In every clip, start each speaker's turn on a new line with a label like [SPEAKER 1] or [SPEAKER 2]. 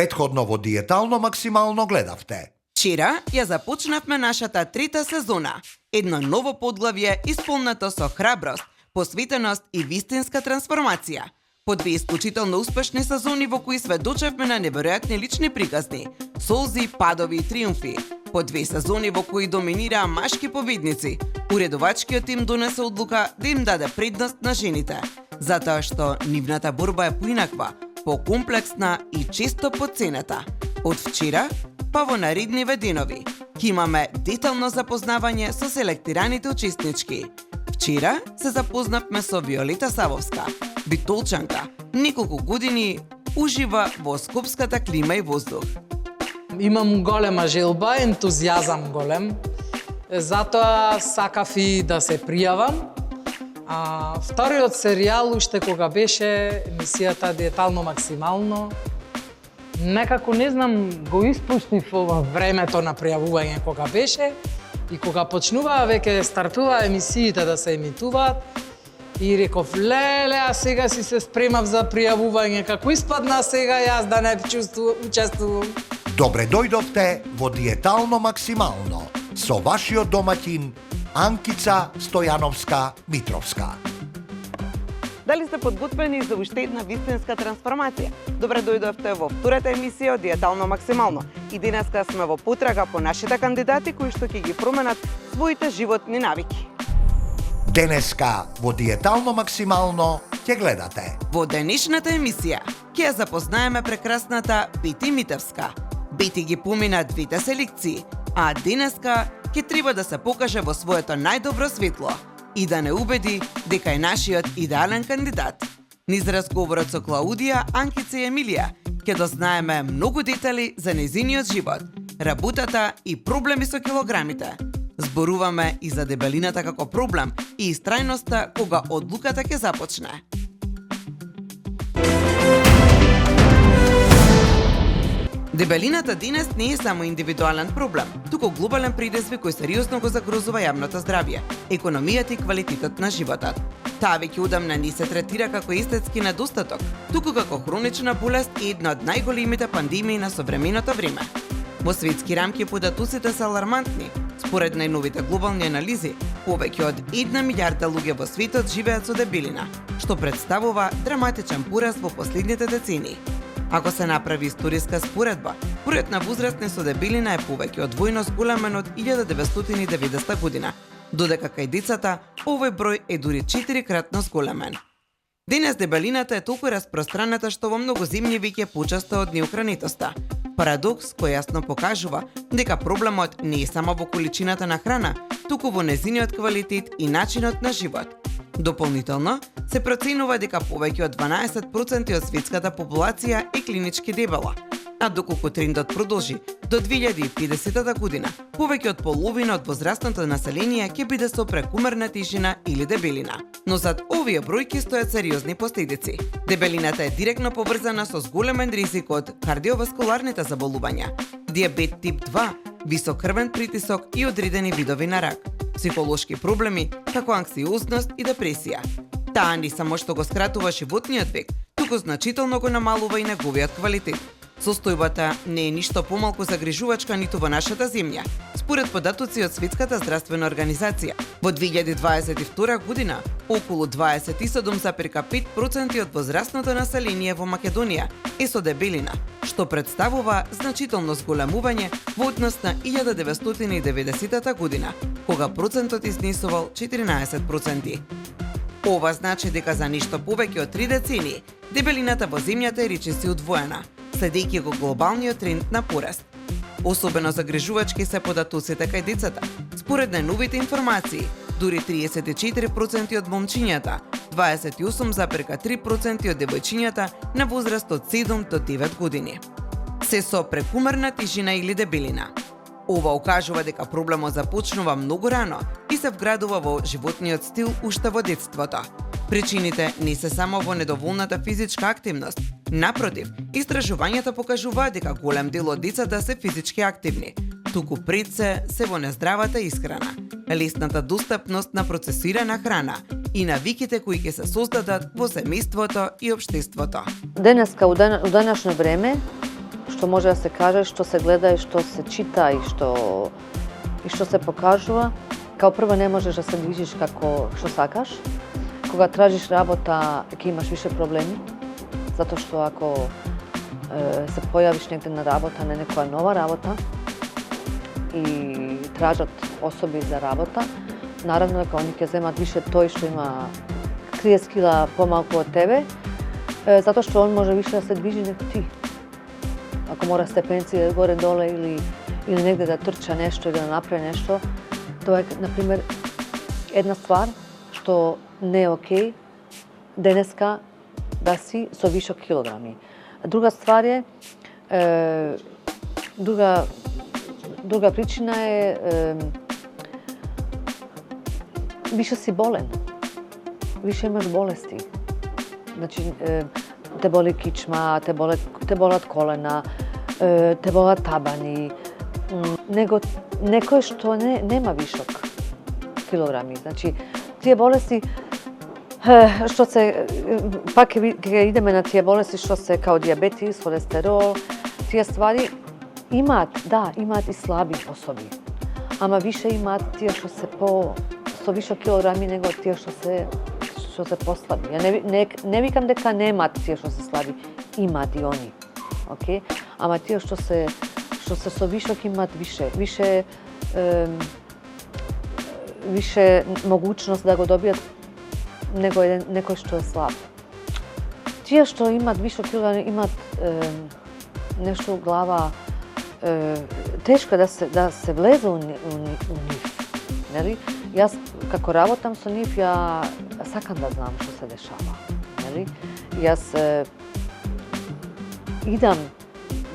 [SPEAKER 1] Претходно во Диетално максимално гледавте.
[SPEAKER 2] Вчера ја започнавме нашата трета сезона. Едно ново подглавје исполнето со храброст, посветеност и вистинска трансформација. По две исклучително успешни сезони во кои сведочевме на неверојатни лични приказни, солзи, падови и триумфи. По две сезони во кои доминираа машки победници, уредувачкиот тим донесе одлука да им даде предност на жените, затоа што нивната борба е поинаква, покомплексна и често подценета. Од вчера па во наредниве денови ќе имаме детално запознавање со селектираните учеснички. Вчера се запознавме со Виолета Савовска, битолчанка, неколку години ужива во скопската клима и воздух.
[SPEAKER 3] Имам голема желба, ентузијазам голем, затоа сакав и да се пријавам. Вториот серијал, уште кога беше емисијата Диетално максимално, некако не знам, го испуштив во времето на пријавување кога беше и кога почнуваа веќе стартуваа емисиите да се емитуваат и реков, леле, а сега си се спремав за пријавување, како испадна сега јас да не учествувам.
[SPEAKER 1] Добре дојдовте во Диетално максимално со вашиот домаќин Анкица Стојановска-Митровска.
[SPEAKER 2] Дали сте подготвени за уште една вистинска трансформација? Добре дојдовте во втората емисија од Диетално максимално. И денеска сме во потрага по нашите кандидати кои што ќе ги променат своите животни навики.
[SPEAKER 1] Денеска во Диетално максимално ќе гледате.
[SPEAKER 2] Во денешната емисија ќе ја запознаеме прекрасната Бети Митевска. Бети ги помина двете селекции, а денеска ќе треба да се покаже во своето најдобро светло и да не убеди дека е нашиот идеален кандидат. Низ разговорот со Клаудија, Анкица и Емилија ќе дознаеме многу детали за нејзиниот живот, работата и проблеми со килограмите. Зборуваме и за дебелината како проблем и истрајноста кога одлуката ќе започне. Дебелината денес не е само индивидуален проблем, туку глобален предизвик кој сериозно го загрозува јавното здравје, економијата и квалитетот на животот. Таа веќе одамна не се третира како естетски недостаток, туку како хронична болест и една од најголемите пандемии на современото време. Во светски рамки податоците се алармантни. Според најновите глобални анализи, повеќе од 1 милијарда луѓе во светот живеат со дебелина, што представува драматичен пораст во последните децении. Ако се направи историска споредба, бројот на возрастни со дебелина е повеќе од двојно зголемен од 1990 година, додека кај децата овој број е дури 4-кратно зголемен. Денес дебелината е толку распространета што во многу земји веќе почесто од неухранетоста. Парадокс кој јасно покажува дека проблемот не е само во количината на храна, туку во незиниот квалитет и начинот на живот. Дополнително, се проценува дека повеќе од 12% од светската популација е клинички дебела, а доколку трендот продолжи, до 2050 година, повеќе од половина од возрастното население ќе биде со прекумерна тежина или дебелина. Но зад овие бројки стојат сериозни последици. Дебелината е директно поврзана со зголемен ризик од кардиоваскуларните заболувања, диабет тип 2, висок крвен притисок и одредени видови на рак, психолошки проблеми како анксиозност и депресија. Таа не само што го скратува животниот век, туку значително го намалува и неговиот квалитет. Состојбата не е ништо помалку загрижувачка ниту во нашата земја. Според податоци од Светската здравствена организација, во 2022 година околу 27,5% од возрастното население во Македонија е со дебелина, што представува значително зголемување во однос на 1990 година, кога процентот изнесувал 14%. Ова значи дека за ништо повеќе од 3 децении дебелината во земјата е речиси удвоена, следејќи го глобалниот тренд на пораст. Особено загрижувачки се податоците кај децата. Според најновите информации, дури 34% од момчињата, 28,3% од девојчињата на возраст од 7 до 9 години се со прекумерна тежина или дебелина. Ова укажува дека проблемот започнува многу рано и се вградува во животниот стил уште во детството. Причините не се само во недоволната физичка активност. Напротив, истражувањата покажуваат дека голем дел од децата се физички активни, туку пред се во нездравата исхрана, лесната достапност на процесирана храна и навиките кои ќе се создадат во семејството и општеството.
[SPEAKER 4] Денеска у данашно време што може да се каже, што се гледа и што се чита и што се покажува. Као прво не можеш да се движиш како што сакаш. Кога тражиш работа, ќе имаш више проблеми, затоа што ако се појавиш негде на работа, на некоја нова работа и тражат особи за работа, наравно дека они ќе земат више тој што има 30 кила помалку од тебе, затоа што он може више да се движи него ти. Ако мора степенци горе-доле или негде да трча нешто или да направи нешто, тоа е, например, една ствар што не е окей денеска да си со вишок килограми. Друга ствар е, друга причина е више си болен, више имаш болести. Значи, те боли кичма, те болат колена, те болат табани, него некој што нема вишок килограми. Значи, тие болести што се, пак ќе идеме на тие болести што се као диабетис, холестерол, тие ствари имаат и слаби особи. Ама више имаат тие што се со вишок килограми него тие што се послаби. Ја не викам дека немаат тие што се слаби, имаат и они. Океј? Ама тие што се со вишок имаат више могуćност да го добијат него некој што е слаб. Тие што имаат вишок килограми имаат нешто у глава, тешко да се влезе у нив, нели? Јас како работам со нив, ја сакам да знам што се дешава, нели? Јас идам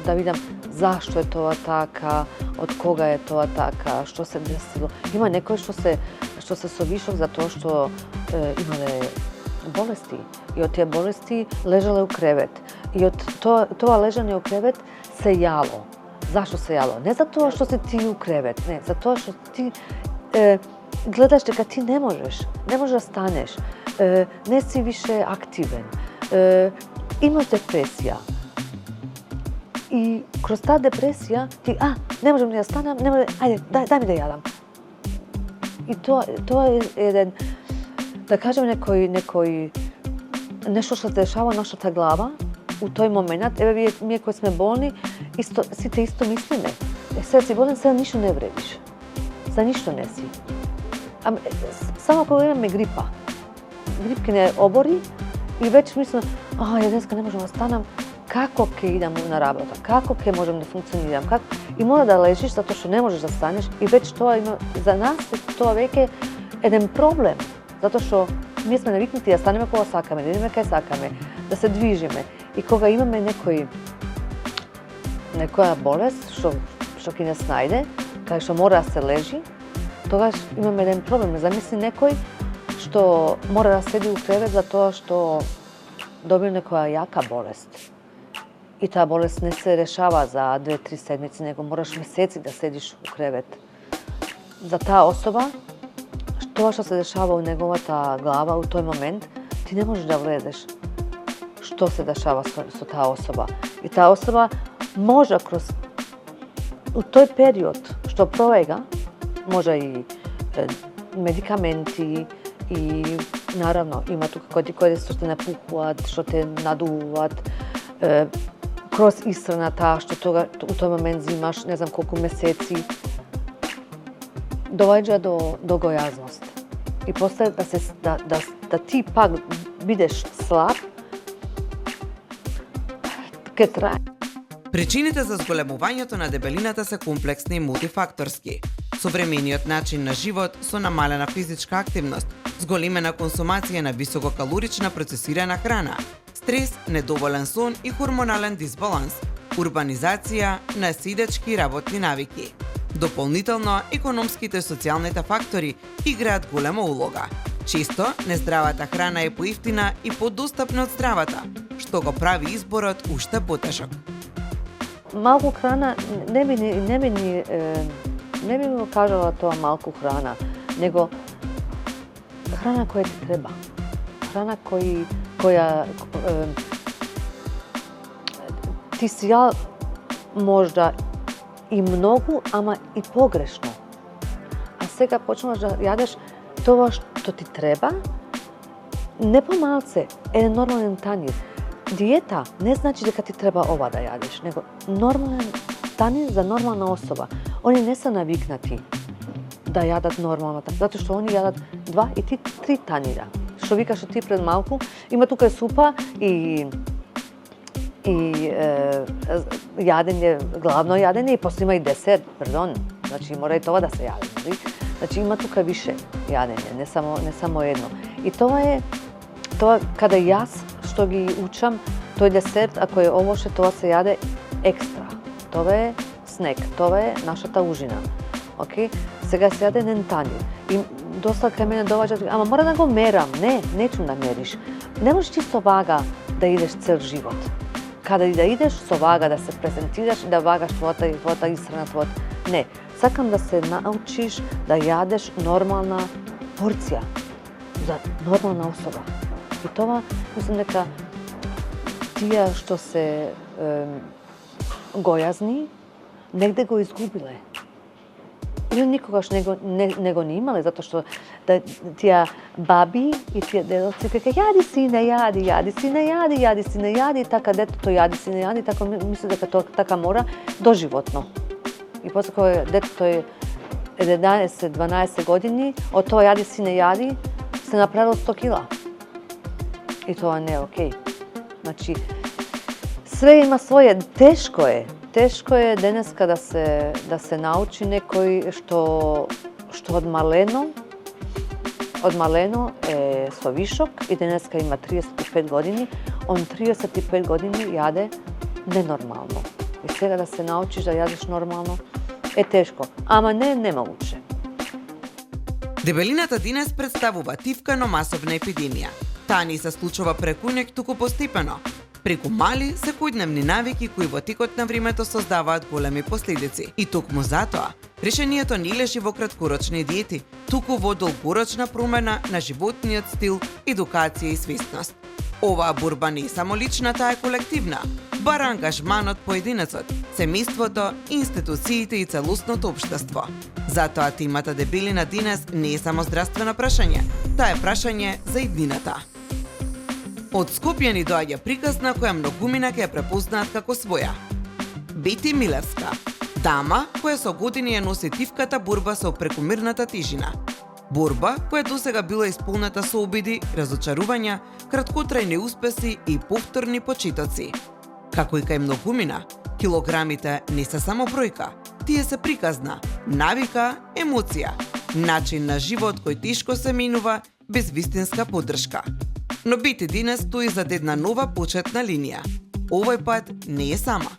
[SPEAKER 4] да видам зашто е тоа така, од кога е тоа така, што се десило. Има некои што се со вишок затоа што имале болести и од тие болести лежале у кревет. И од тоа лежање у кревет се јало. Зашто се јало? Не затоа што си ти у кревет, не, затоа што ти гледаш дека ти не можеш да станеш, не си више активен, имаш депресија. И кроз таа депресија ти, не можам да ја станам, ајде, дај ми да јадам. И тоа е еден, да кажем, нешто што се дешава на нашата глава у тој момент. Еве, ние кои сме болни, сите исто мислиме. Сега си болен, сега ништо не вредиш. За ништо не си. Само кога имаме грипа, грипке не обори и веќе мислам, ја денеска не можам да станам, како ќе идам на работа, како ќе можам да функционирам, и мора да лежиш затоа што не можеш да станеш и веќе тоа има, за нас тоа веќе еден проблем, затоа што ние сме навикнати да станеме кога сакаме, да идеме кај сакаме, да се движиме. И кога имаме некоја болест што ќе не снајде, кај што мора да се лежи, тогаш имаме еден проблем. Замисли некој што мора да седи у кревет затоа што добил некоја јака болест. И таа болест не се решава за 2-3 седмици, него мораш месеци да седиш у кревет. За таа особа, тоа што се дешава у неговата глава у тој момент, ти не можеш да влезеш што се дешава со таа особа. И таа особа може у тој период што провега, може и медикаменти и наравно има тука кои што те напухуваат, што те надувуваат, кроз исхрана таа што у тој момент зимаш не знам колку месеци, доваѓа до гојазност. И после да ти пак бидеш слаб, ке трае.
[SPEAKER 2] Причините за зголемувањето на дебелината се комплексни и мултифакторски. Современиот начин на живот со намалена физичка активност, зголемена консумација на висококалорична процесирана храна, стрес, недоволен сон и хормонален дисбаланс, урбанизација, насидечки работни навики. Дополнително, економските и социјалните фактори играат голема улога. Често, нездравата храна е поевтина и подостапна од здравата, што го прави изборот уште потежок.
[SPEAKER 4] Малку храна не би го кажала тоа малку храна, него храна која ти треба. Храна која ти си јал можда и многу, ама и погрешно. А сега почнуваш да јадеш тоа што ти треба, не помалце, еден нормален танир. Диета не значи дека ти треба ова да јадеш, него нормален танир за нормална особа. Они не се навикнати да јадат нормално, затоа што они јадат 2 и 3 танира. Што викаш ти пред малку, има тука супа и јадење, главно јадење и после има и десерт, пардон. Значи мора и тоа да се јаде, нели? Значи има тука више јадење, не само едно. И тоа каде јас што ги учам, тој десерт, ако е овоше, тоа се јаде екстра. Тоа е снек, тоа е нашата ужина. Океј? Сега се јаде еден танир. И доста кај мене доваѓаат, ама мора да го мерам. Не, нечу да мериш. Не можеш ти со вага да идеш цел живот. Каде да идеш со вага, да се презентираш и да вагаш твојата исхрана, Не, сакам да се научиш да јадеш нормална порција за нормална особа. И тоа, мислам дека тие што се гојазни, негде го изгубиле. Или никогаш не го имале, затоа што тие баби и тие дедоци вика јади сине, јади сине, јади, така детето јади сине, јади, така мисли дека тоа така мора доживотно. И после кога детето е 11-12 години, од тоа јади сине, јади, се направило 100 кила. И тоа не е окей. Значи, све има своје, тешко е денеска да се научи некој што од малено е со вишок и денеска има 35 години, он 35 години јаде ненормално. И сега да се научиш да јадеш нормално е тешко, ама не немогуче.
[SPEAKER 2] Дебелината денес представува тивка, но масовна епидемија. Таа не се случува преку ноќ, туку постепено, преку мали секојдневни навики кои во текот на времето создаваат големи последици. И токму затоа, решението не лежи во краткорочни диети, туку во долгорочна промена на животниот стил, едукација и свесност. Оваа борба не е само лична, таа е колективна. Бар ангажманот поединецот, семејството, институциите и целосното општество. Затоа темата дебелина денес не е само здравствено прашање, таа е прашање за иднината. Од Скопје ни доаѓа приказна која многумина ќе ја препознаат како своја. Бети Милевска, дама која со години ја носи тивката борба со прекомерната тежина. Борба која досега била исполнета со обиди, разочарувања, краткотрајни успеси и повторни почетоци. Како и кај многумина, килограмите не се само бројка, тие се приказна, навика, емоција, начин на живот кој тешко се менува без вистинска поддршка. Но Бети денес стои зад една нова почетна линија. Овој пат не е сама.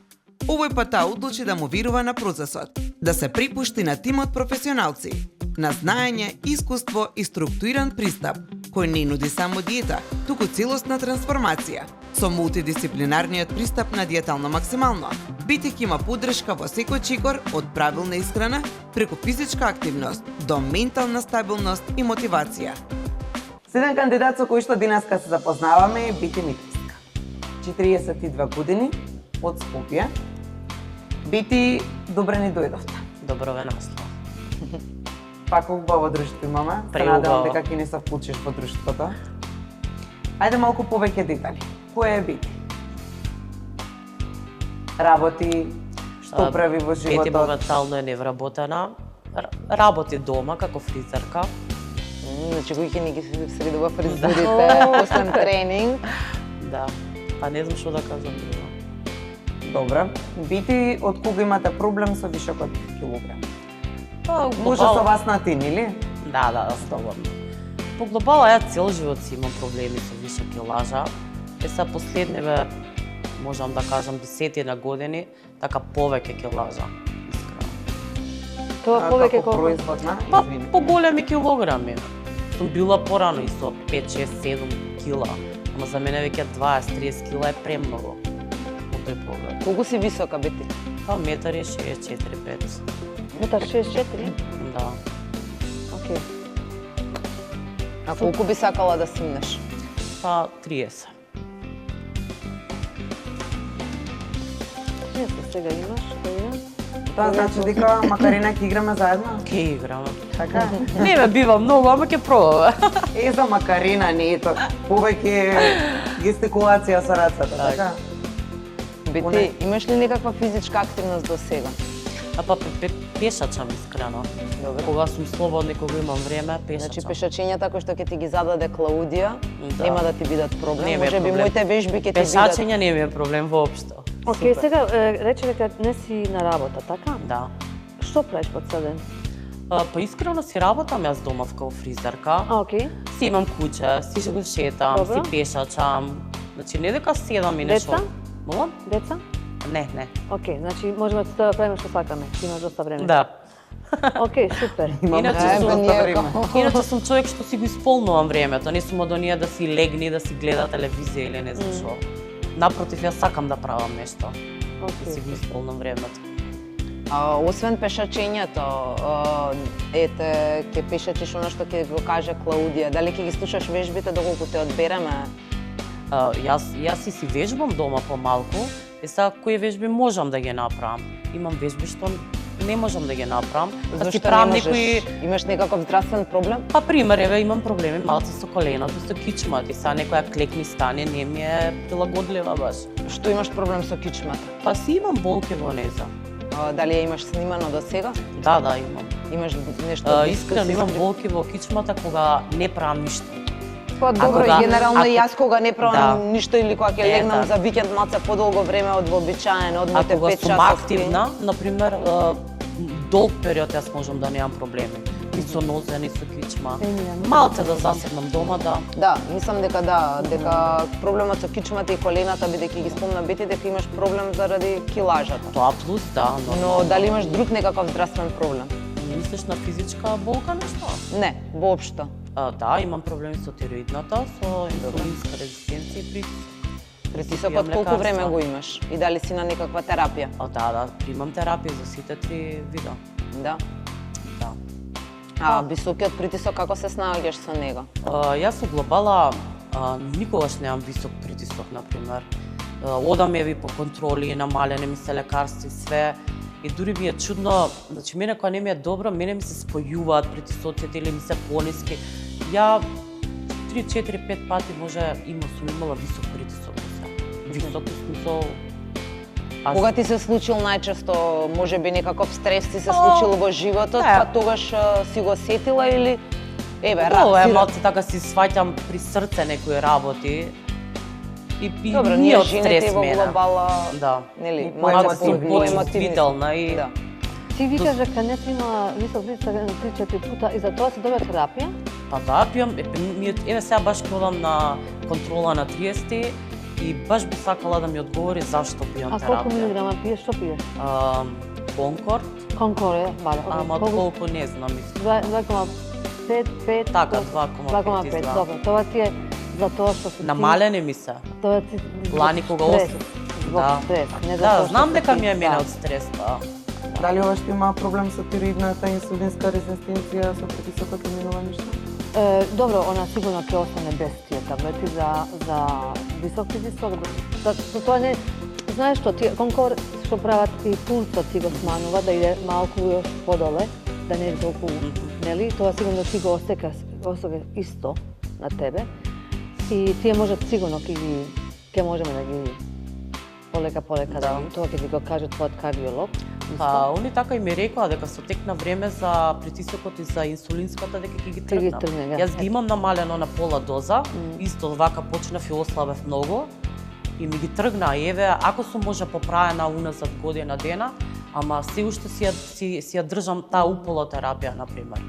[SPEAKER 2] Овој пат таа одлучи да му верува на процесот, да се припушти на тимот професионалци, на знаење, искуство и структуриран пристап, кој не нуди само диета, туку целосна трансформација. Со мултидисциплинарниот пристап на диетално максимално, Бети ќе има поддршка во секој чекор од правилна исхрана, преку физичка активност до ментална стабилност и мотивација. Следен кандидат со кој што денеска се запознаваме е Бети Милевска. 42 години, од Скопје. Бети, добре ни дојдовте.
[SPEAKER 5] Добро ве наслов.
[SPEAKER 2] Пак убаво друштво имаме. Се надевам дека ќе не се вклучиш во друштвото. Ајде малку повеќе детали. Кој е Бети? Работи, што прави во животот?
[SPEAKER 5] Бети моментално е невработена. Работи дома како фризерка.
[SPEAKER 4] Значи кој ќе ни ги средува фризурите после тренинг.
[SPEAKER 5] Да, па не знам што да кажам друго.
[SPEAKER 2] Добре. Бети, од кога имате проблем со вишокот килограм?
[SPEAKER 5] Па,
[SPEAKER 2] Може со вас на тин, или?
[SPEAKER 5] Да, слободно. По глобало, ја цел живот си имам проблеми со вишок килажа. Се последниве, можам да кажам, 10 години, така повеќе килажа.
[SPEAKER 4] Тоа повеќе
[SPEAKER 2] како производна?
[SPEAKER 5] Па, поголеми килограми. Сум била порано и со 5, 6, 7 кила. Ама за мене веќе 20-30 кила е премногу. Во тој поглед.
[SPEAKER 4] Колку си висока, Бети?
[SPEAKER 5] Па, 1,64-5.
[SPEAKER 4] 1,64?
[SPEAKER 5] Да.
[SPEAKER 4] Океј. А колку би сакала да свинеш?
[SPEAKER 5] Па, 30.
[SPEAKER 4] сега имаш, Карина?
[SPEAKER 6] Тоа значи дека Макарина ќе играме заедно?
[SPEAKER 5] Ке играме.
[SPEAKER 6] Така?
[SPEAKER 5] Не ме бива многу, ама ќе пробаме.
[SPEAKER 6] За Макарина не е тоа. Повеќе гестикулација со рацете, така?
[SPEAKER 7] Бити, имаш ли некаква физичка активност до сега?
[SPEAKER 5] Пешачам искрено.
[SPEAKER 7] Добро.
[SPEAKER 5] Кога сум слободна и кога имам време, пешачам.
[SPEAKER 7] Значи пешачењата кои што ќе ти ги зададе Клаудија,
[SPEAKER 5] Да.
[SPEAKER 7] нема да ти бидат проблем.
[SPEAKER 5] Не ми е
[SPEAKER 7] Може би
[SPEAKER 5] проблем.
[SPEAKER 7] моите вежби ќе ти бидат.
[SPEAKER 5] Пешачење не ми е проблем воопшто.
[SPEAKER 4] Океј, сега рече дека не си на работа, така?
[SPEAKER 5] Да.
[SPEAKER 4] Што правиш под седен?
[SPEAKER 5] Па искрено си работам јас дома као фризерка.
[SPEAKER 4] Океј.
[SPEAKER 5] Си имам куќа, си го шетам,
[SPEAKER 4] Добро.
[SPEAKER 5] си пешачам. Значи не дека седам и нешто.
[SPEAKER 4] Деца?
[SPEAKER 5] Молам?
[SPEAKER 4] Деца?
[SPEAKER 5] Не, не.
[SPEAKER 4] Океј, значи можеме да правиме што сакаме. Имаш доста време.
[SPEAKER 5] Да.
[SPEAKER 4] Океј, супер.
[SPEAKER 5] Иначе
[SPEAKER 7] Е,
[SPEAKER 5] сум
[SPEAKER 7] ние
[SPEAKER 6] време.
[SPEAKER 5] Иначе сум човек што си го исполнувам времето, не сум од оние да си легне и да си гледа телевизија или не знам што. Напротив, јас сакам да правам нешто, да си го
[SPEAKER 4] Океј.
[SPEAKER 5] исполнувам времето.
[SPEAKER 7] Освен пешачењето, ете, ќе пешачиш она што ќе го каже Клаудија. Дали ќе ги слушаш вежбите доколку те одбереме?
[SPEAKER 5] Јас и си вежбам дома помалку, и сега кои вежби можам да ги направам. Имам вежби што не можам да ги направам, да си
[SPEAKER 7] Зошто не
[SPEAKER 5] правам
[SPEAKER 7] можеш?
[SPEAKER 5] некои.
[SPEAKER 7] Имаш некаков здравствен проблем?
[SPEAKER 5] Па пример, еве имам проблеми малку со коленото, со кичмата, и сега некоја клекни стане не ми е прилагодлива баш.
[SPEAKER 7] Што имаш проблем со кичмата?
[SPEAKER 5] Па си имам болки во неза.
[SPEAKER 7] Дали ја имаш снимано до сега?
[SPEAKER 5] Да, имам.
[SPEAKER 7] Имаш нешто?
[SPEAKER 5] Искрено имам болки во кичмата кога не правам ништо.
[SPEAKER 7] Па добро,
[SPEAKER 5] кога-
[SPEAKER 7] и генерално и
[SPEAKER 5] ако-
[SPEAKER 7] јас кога не правам
[SPEAKER 5] Да.
[SPEAKER 7] ништо или кога ќе легнам
[SPEAKER 5] така.
[SPEAKER 7] за викенд малце подолго време од вообичаен, од
[SPEAKER 5] А
[SPEAKER 7] моите
[SPEAKER 5] кога
[SPEAKER 7] 5
[SPEAKER 5] сум
[SPEAKER 7] часовки.
[SPEAKER 5] активна, например, долг период јас можам да немам проблеми. И со нозен, и со кичма. Малце да заседнам дома, да.
[SPEAKER 7] Да, мислам дека дека проблемот со кичмата и колената, бидејќи ги спомна Бети, дека имаш проблем заради килажата.
[SPEAKER 5] Тоа плюс, да,
[SPEAKER 7] Но дали имаш друг некаков здравствен проблем?
[SPEAKER 5] Мислиш на физичка болка нешто?
[SPEAKER 7] Не, воопшто.
[SPEAKER 5] Да, имам проблеми со тироидната, со инсулинска резистенција и притисок.
[SPEAKER 7] Притисокот
[SPEAKER 5] Пијам
[SPEAKER 7] колку
[SPEAKER 5] лекарства.
[SPEAKER 7] време го имаш? И дали си на некаква терапија?
[SPEAKER 5] Да, имам терапија за сите 3 вида.
[SPEAKER 7] Да.
[SPEAKER 5] Да.
[SPEAKER 7] А високиот притисок како се снаоѓаш со него?
[SPEAKER 5] Јас со глобала никогаш немам висок притисок, например. Одам еви по контроли, намалени ми се лекарства и све. И дури ми е чудно, значи мене кога не ми е добро, мене ми се спојуваат притисоците или ми се пониски. Ја 3, 4, 5 пати може сум имала висок притисок. Висок у смисол.
[SPEAKER 7] Кога ти се случил најчесто, можеби некаков стрес ти се случил во животот,
[SPEAKER 5] да.
[SPEAKER 7] па тогаш си го сетила или еве
[SPEAKER 5] Ова е
[SPEAKER 7] рацира?
[SPEAKER 5] малце така си сваќам при срце некои работи. И
[SPEAKER 7] Добро,
[SPEAKER 5] ние
[SPEAKER 7] ние
[SPEAKER 5] од
[SPEAKER 7] жените
[SPEAKER 5] стрес
[SPEAKER 7] во
[SPEAKER 5] мене.
[SPEAKER 7] глобала,
[SPEAKER 5] Да.
[SPEAKER 7] нели,
[SPEAKER 6] И
[SPEAKER 7] малку
[SPEAKER 5] Малце сум почувствителна и
[SPEAKER 7] Да.
[SPEAKER 4] Ти викаш дека не си имала висок притисок 3-4 пута и за тоа си добила терапија?
[SPEAKER 5] Па да, пијам, еве сега баш ходам на контрола на 30 и баш би сакала да ми одговори зашто пијам
[SPEAKER 4] А колку
[SPEAKER 5] терапија.
[SPEAKER 4] милиграма пиеш, што пиеш?
[SPEAKER 5] Конкорд,
[SPEAKER 4] Конкоре, баля.
[SPEAKER 5] ама колку не знам, мислам.
[SPEAKER 4] 2,5, 5.
[SPEAKER 5] Така, 2,5 изгледа.
[SPEAKER 4] Добро, тоа ти е за тоа што си
[SPEAKER 5] Намалени ми се.
[SPEAKER 4] Тоа ти
[SPEAKER 5] Лани кога
[SPEAKER 4] стрес,
[SPEAKER 5] остров.
[SPEAKER 4] Због
[SPEAKER 5] Да.
[SPEAKER 4] стрес, не за
[SPEAKER 5] Да,
[SPEAKER 4] тоа што
[SPEAKER 5] знам
[SPEAKER 4] си
[SPEAKER 5] дека
[SPEAKER 4] ти,
[SPEAKER 5] ми е мене
[SPEAKER 4] да.
[SPEAKER 5] од стрес, да.
[SPEAKER 6] Дали ова што има проблем со тироидната инсулинска резистенција, со притисокот и минува ништо?
[SPEAKER 4] Добро, она сигурно ќе остане без тие таблети за висок притисок. За тоа не, знаеш што, тие конкор што прават и пулсот ти го сманува да иде малку још подоле, да не е толку, нели? Тоа сигурно ти го остека исто на тебе. И тие можат сигурно ќе можеме да ги полека да ги, тоа ќе ти го каже твојот кардиолог.
[SPEAKER 5] Па, они така и ми рекоа дека со тек на време за притисокот и за инсулинската дека ќе ги тргнам.
[SPEAKER 4] тргне, да.
[SPEAKER 5] Јас ги имам намалено на пола доза, исто вака почнав и ослабев многу и ми ги тргна. И еве, ако сум може поправена уназад година дена, ама се уште си ја држам таа упола терапија, например.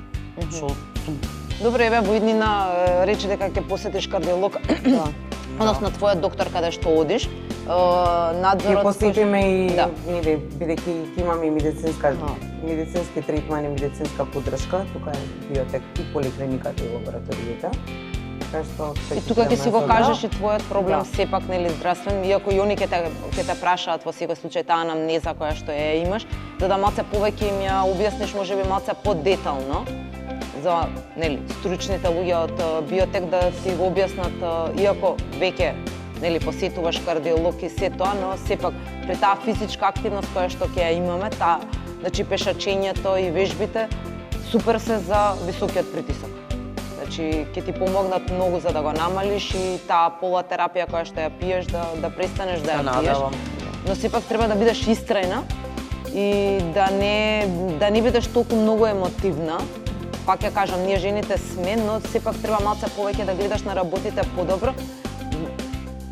[SPEAKER 5] Што сум
[SPEAKER 7] Добро, еве во иднина рече дека ќе посетиш кардиолог, односно твојот доктор каде што одиш.
[SPEAKER 6] Ќе
[SPEAKER 7] Надзорот
[SPEAKER 6] посетиме и
[SPEAKER 7] Да.
[SPEAKER 6] нели бидејќи ќе имаме и медицински третман и медицинска поддршка, тука е биотек и поликлиниката и лабораторијата. Така што
[SPEAKER 7] И тука ќе си го
[SPEAKER 6] да.
[SPEAKER 7] кажеш и твојот проблем
[SPEAKER 6] Да.
[SPEAKER 7] сепак нели здравствен, иако и они ќе те прашаат во секој случај таа анамнеза која што ја имаш, за да малце повеќе им ја објасниш можеби малце подетално за нели стручните луѓе од биотек да си го објаснат, иако веќе нели посетуваш кардиолог и се тоа, но сепак при таа физичка активност која што ќе ја имаме, таа значи пешачењето и вежбите супер се за високиот притисок. Значи ќе ти помогнат многу за да го намалиш и таа полатерапија која што ја пиеш да престанеш да ја пиеш. Но сепак треба да бидеш истрајна и да не бидеш толку многу емотивна. Пак ја кажам, ние жените сме, но сепак треба малце повеќе да гледаш на работите подобро,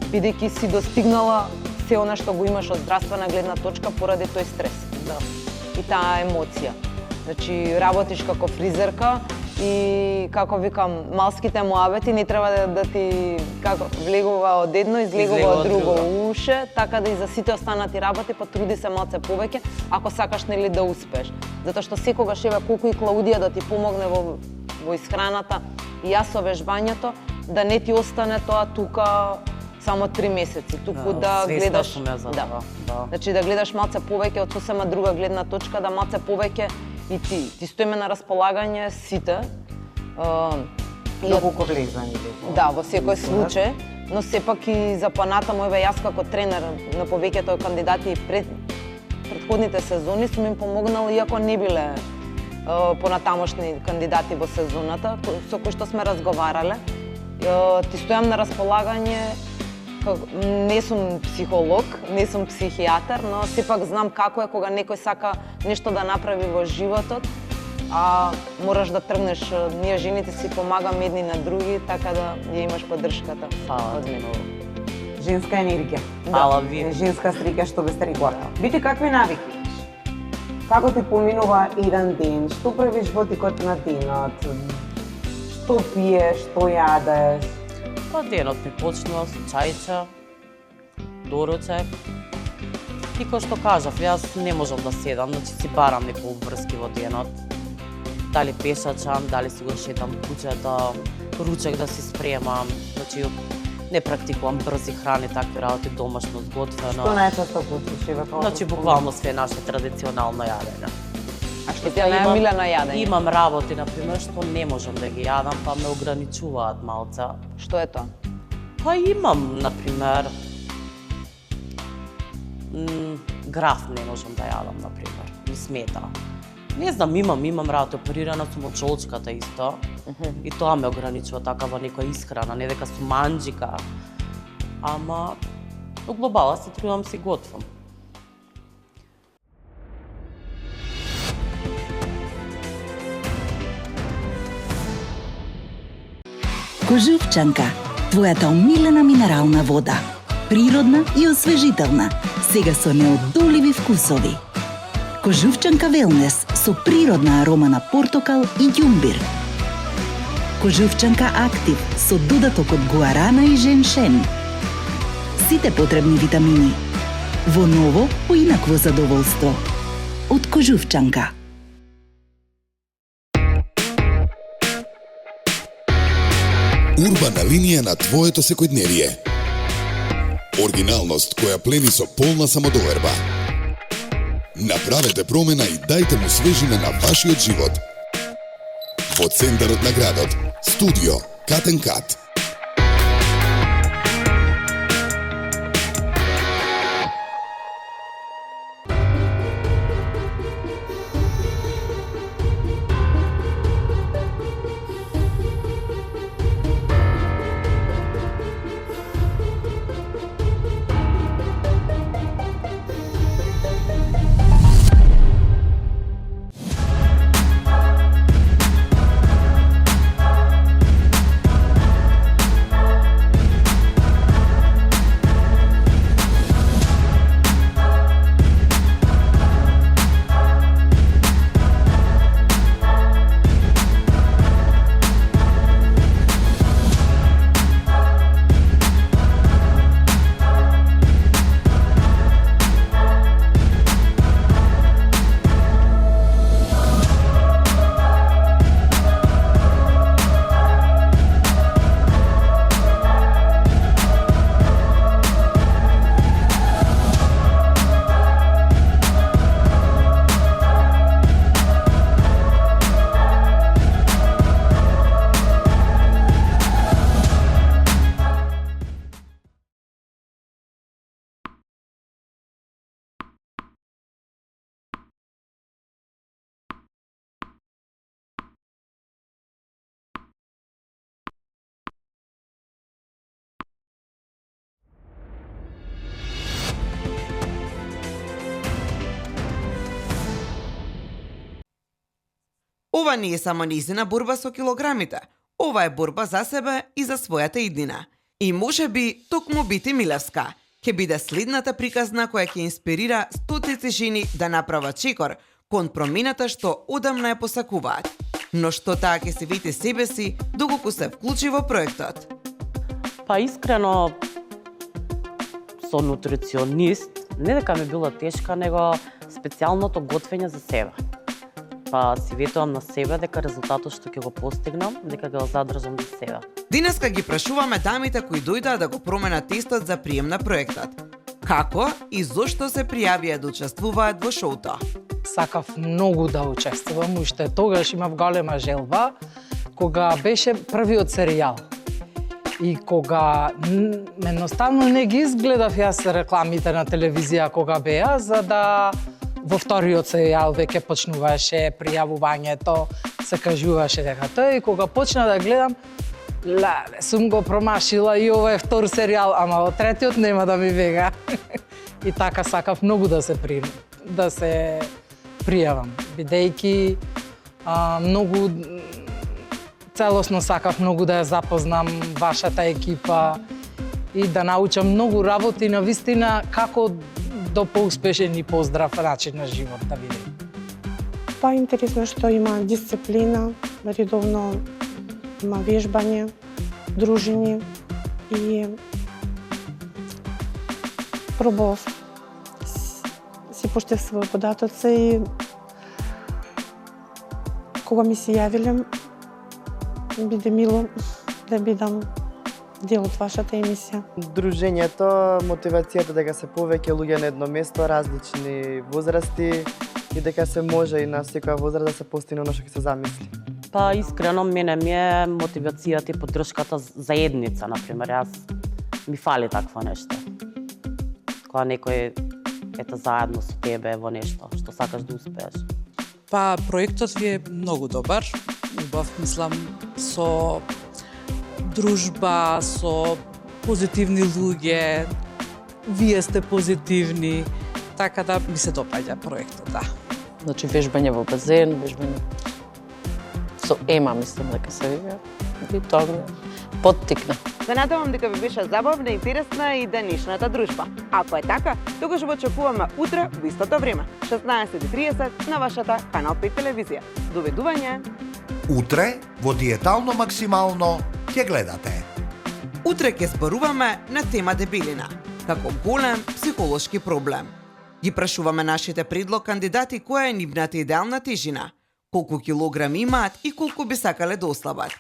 [SPEAKER 7] бидејќи си достигнала се она што го имаш од здравствена гледна точка поради тој стрес. Да. И таа емоција. Значи, работиш како фризерка и, како викам, малските муабети не треба да ти влегува од едно, излегува од друго уше, така да и за сите останати работи потруди се малце повеќе, ако сакаш нели да успееш. Затоа што секогаш еве колку и Клаудија да ти помогне во исхраната и јас со вежбањето, да не ти остане тоа тука само 3 месеци, туку да гледаш, значи да гледаш малце повеќе од сосема друга гледна точка, да малце повеќе и ти стоиме на располагање сите.
[SPEAKER 6] Многу влезани.
[SPEAKER 7] Да, во секој случај, но сепак и за понатаму, еве јас како тренер на повеќето кандидати предходните сезони сум им помогнала, иако не биле понатамошни кандидати во сезоната, со кои што сме разговарале. Ти стојам на располагање. Не сум психолог, не сум психијатар, но сепак знам како е кога некој сака нешто да направи во животот, а мораш да тргнеш. Ние жените си помагаме едни на други, така да ја имаш поддршката од мене.
[SPEAKER 6] Женска енергија.
[SPEAKER 5] Фала ви.
[SPEAKER 6] Женска среќа, што бе сте рекла. Бите, какви навики имаш? Како ти поминува еден ден? Што правиш во текот на денот? Што пиеш, што јадеш?
[SPEAKER 5] Па денот ми почнува со чајче, доручек. И кој што кажав, јас не можам да седам, значи си барам некои обврски во денот. Дали пешачам, дали си го шетам куќето, ручек да си спремам, значи не практикувам брзи храни, такви работи, домашно сготвено.
[SPEAKER 6] Што најчесто куќиш?
[SPEAKER 5] Значи буквално све наше традиционално јадење.
[SPEAKER 7] А што ти е најомилено јадење?
[SPEAKER 5] Имам работи, например, што не можам да ги јадам, па ме ограничуваат малце.
[SPEAKER 7] Што е тоа?
[SPEAKER 5] Па имам, например, граф не можам да јадам, например, ми смета. Не знам, имам работа, оперирана сум од чолчката исто, и тоа ме ограничува така во некоја исхрана, не дека сум манџика, ама во глобала се трудам си готвам.
[SPEAKER 8] Кожувчанка, твојата омилена минерална вода. Природна и освежителна, сега со неодоливи вкусови. Кожувчанка Велнес со природна арома на портокал и ѓумбир. Кожувчанка Актив со додаток од гуарана и женшен. Сите потребни витамини. Во ново, поинакво задоволство. Од Кожувчанка.
[SPEAKER 9] Урбана линија на твоето секојдневие. Оригиналност која плени со полна самодоверба. Направете промена и дајте му свежина на вашиот живот. Во центарот на градот, студио Cut & Cut.
[SPEAKER 2] Ова не е само нејзина борба со килограмите. Ова е борба за себе и за својата иднина. И може би токму Бити Милевска ќе биде следната приказна која ќе инспирира стотици жени да направат чекор кон промената што одамна ја посакуваат. Но што таа ќе се види себе си доколку се вклучи во проектот?
[SPEAKER 5] Па искрено, со нутриционист, не дека ми било тешка, него специјалното готвење за себе. Па си ветувам на себе дека резултатот што ќе го постигнам, дека го задржам за себе.
[SPEAKER 2] Денеска ги прашуваме дамите кои дојдаа да го променат тестот за прием на проектот. Како и зошто се пријавија да учествуваат во шоуто?
[SPEAKER 3] Сакав многу да учествувам, уште тогаш имав голема желба, кога беше првиот серијал. И кога едноставно не ги изгледав јас рекламите на телевизија кога беа, за да во вториот серијал веќе почнуваше пријавувањето, се кажуваше дека тој, и кога почна да гледам, леле, сум го промашила и ова е втор серијал, ама од третиот нема да ми бега. И така сакав многу да се пријавам, бидејќи многу целосно сакав многу да ја запознам вашата екипа и да научам многу работи на вистина како до поуспешен и поздрав начин на живот да видим.
[SPEAKER 10] Па интересно што има дисциплина, редовно има вежбање, дружење и пробав си поштев своји податоци и кога ми се јавиле, биде мило да бидам дел од вашата емисија.
[SPEAKER 11] Дружењето, мотивацијата дека се повеќе луѓе на едно место, различни возрасти и дека се може и на секоја возраст да се постигне оно што ќе се замисли.
[SPEAKER 5] Па искрено мене ми е мотивацијата и поддршката заедница, например, јас ми фали такво нешто. Кога некој ете заедно со тебе во нешто што сакаш да успееш.
[SPEAKER 12] Па проектот ви е многу добар, убав, мислам, со дружба, со позитивни луѓе, вие сте позитивни, така да ми се допаѓа проектот, да.
[SPEAKER 13] Значи вежбање во базен, вежбање со ема, мислам дека се вика, и тоа ме поттикна.
[SPEAKER 7] Се надевам дека ви беше забавна, интересна и денешната дружба. Ако е така, тогаш го очекуваме утре во истото време, 16:30 на вашата Канал 5 телевизија. Доведување!
[SPEAKER 1] Утре во Диетално максимално ќе гледате.
[SPEAKER 2] Утре ќе зборуваме на тема дебелина, како голем психолошки проблем. Ги прашуваме нашите предлог кандидати која е нивната идеална тежина, колку килограми имаат и колку би сакале да ослабат.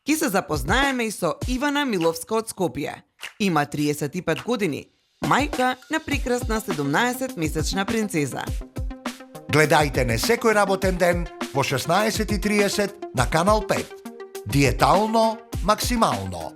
[SPEAKER 2] Ки се запознаеме и со Ивана Миловска од Скопје. Има 35 години, мајка на прекрасна 17-месечна принцеза.
[SPEAKER 1] Гледајте не секој работен ден во 16:30 на Канал 5. Диетално максимално.